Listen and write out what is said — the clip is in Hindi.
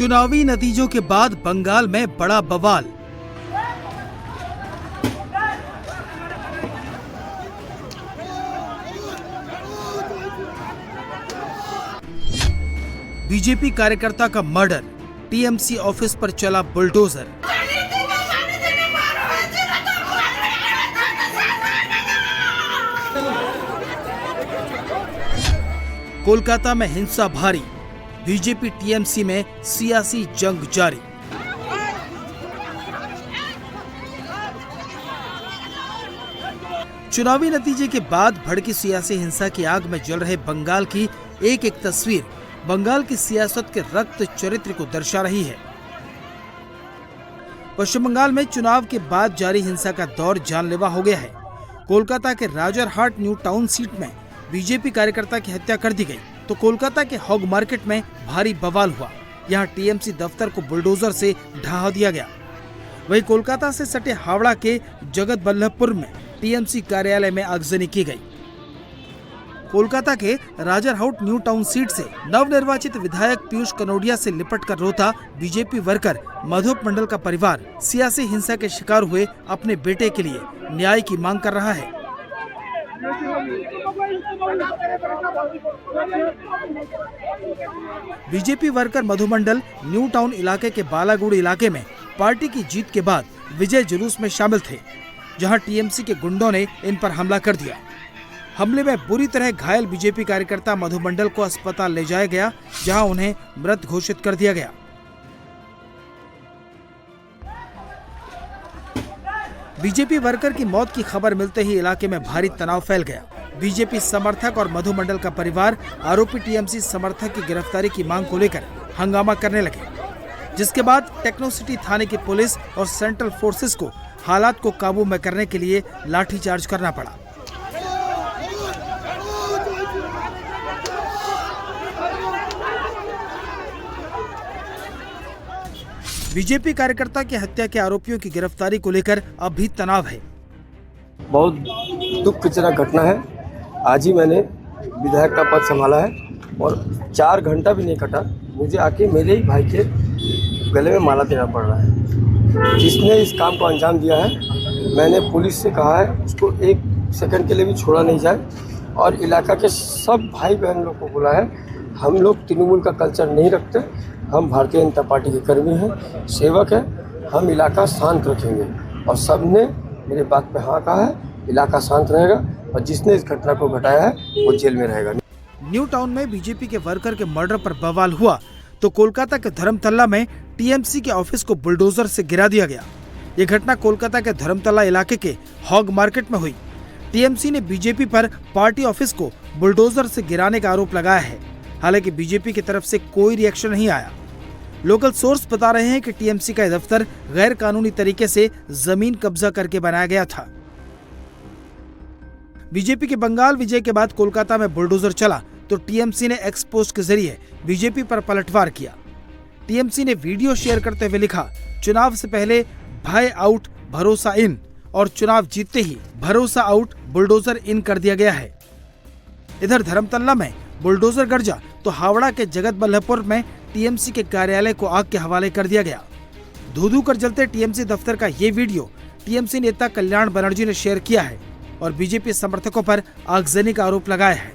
चुनावी नतीजों के बाद बंगाल में बड़ा बवाल। बीजेपी कार्यकर्ता का मर्डर, टीएमसी ऑफिस पर चला बुलडोजर। कोलकाता में हिंसा भारी, बीजेपी टीएमसी में सियासी जंग जारी। चुनावी नतीजे के बाद भड़की सियासी हिंसा की आग में जल रहे बंगाल की एक एक तस्वीर बंगाल की सियासत के रक्त चरित्र को दर्शा रही है। पश्चिम बंगाल में चुनाव के बाद जारी हिंसा का दौर जानलेवा हो गया है। कोलकाता के राजरहाट न्यू टाउन सीट में बीजेपी कार्यकर्ता की हत्या कर दी गई, तो कोलकाता के हॉग मार्केट में भारी बवाल हुआ। यहां टीएमसी दफ्तर को बुलडोजर से ढहा दिया गया। वहीं कोलकाता से सटे हावड़ा के जगत बल्लभपुर में टीएमसी कार्यालय में आगजनी की गई। कोलकाता के राजरहाट न्यू टाउन सीट से नवनिर्वाचित विधायक पीयूष कनोडिया से लिपट कर रोता बीजेपी वर्कर मधु मंडल का परिवार सियासी हिंसा के शिकार हुए अपने बेटे के लिए न्याय की मांग कर रहा है। बीजेपी वर्कर मधु मंडल न्यू टाउन इलाके के बालागुड़ इलाके में पार्टी की जीत के बाद विजय जुलूस में शामिल थे, जहां टीएमसी के गुंडों ने इन पर हमला कर दिया। हमले में बुरी तरह घायल बीजेपी कार्यकर्ता मधु मंडल को अस्पताल ले जाया गया, जहां उन्हें मृत घोषित कर दिया गया। बीजेपी वर्कर की मौत की खबर मिलते ही इलाके में भारी तनाव फैल गया। बीजेपी समर्थक और मधु मंडल का परिवार आरोपी टीएमसी समर्थक की गिरफ्तारी की मांग को लेकर हंगामा करने लगे, जिसके बाद टेक्नोसिटी थाने की पुलिस और सेंट्रल फोर्सेस को हालात को काबू में करने के लिए लाठीचार्ज करना पड़ा। बीजेपी कार्यकर्ता की हत्या के आरोपियों की गिरफ्तारी को लेकर अब भी तनाव है। बहुत दुखजनक घटना है। आज ही मैंने विधायक का पद संभाला है और 4 घंटा भी नहीं कटा, मुझे आके मेरे ही भाई के गले में माला देना पड़ रहा है। जिसने इस काम को अंजाम दिया है, मैंने पुलिस से कहा है उसको 1 सेकंड के लिए भी छोड़ा नहीं जाए, और इलाका के सब भाई बहन लोग को बोला है, हम लोग तृणमूल का कल्चर नहीं रखते, हम भारतीय जनता पार्टी के कर्मी हैं, सेवक हैं, हम इलाका शांत रखेंगे। और सब ने मेरे बात पे हाँ कहा है, इलाका शांत रहेगा और जिसने इस घटना को घटाया है वो जेल में रहेगा। न्यू टाउन में बीजेपी के वर्कर के मर्डर पर बवाल हुआ, तो कोलकाता के धर्मतला में टीएमसी के ऑफिस को बुलडोजर से गिरा दिया गया। ये घटना कोलकाता के धर्मतला इलाके के हॉग मार्केट में हुई। टीएमसी ने बीजेपी पर पार्टी ऑफिस को बुलडोजर से गिराने का आरोप लगाया है। हालांकि बीजेपी की तरफ से कोई रिएक्शन नहीं आया। लोकल सोर्स बता रहे हैं कि टीएमसी का दफ्तर गैर कानूनी तरीके से जमीन कब्जा करके बनाया गया था। बीजेपी के बंगाल विजय के बाद कोलकाता में बुलडोजर चला, तो टीएमसी ने एक्स पोस्ट के जरिए बीजेपी पर पलटवार किया। टीएमसी ने वीडियो शेयर करते हुए लिखा, चुनाव से पहले भय आउट भरोसा इन, और चुनाव जीतते ही भरोसा आउट बुलडोजर इन कर दिया गया है। इधर धर्मतला में बुलडोजर गरजा, तो हावड़ा के जगत बल्लभपुर में टीएमसी के कार्यालय को आग के हवाले कर दिया गया। धू-धू कर जलते टीएमसी दफ्तर का ये वीडियो टीएमसी नेता कल्याण बनर्जी ने शेयर किया है और बीजेपी समर्थकों पर आगजनी का आरोप लगाया है।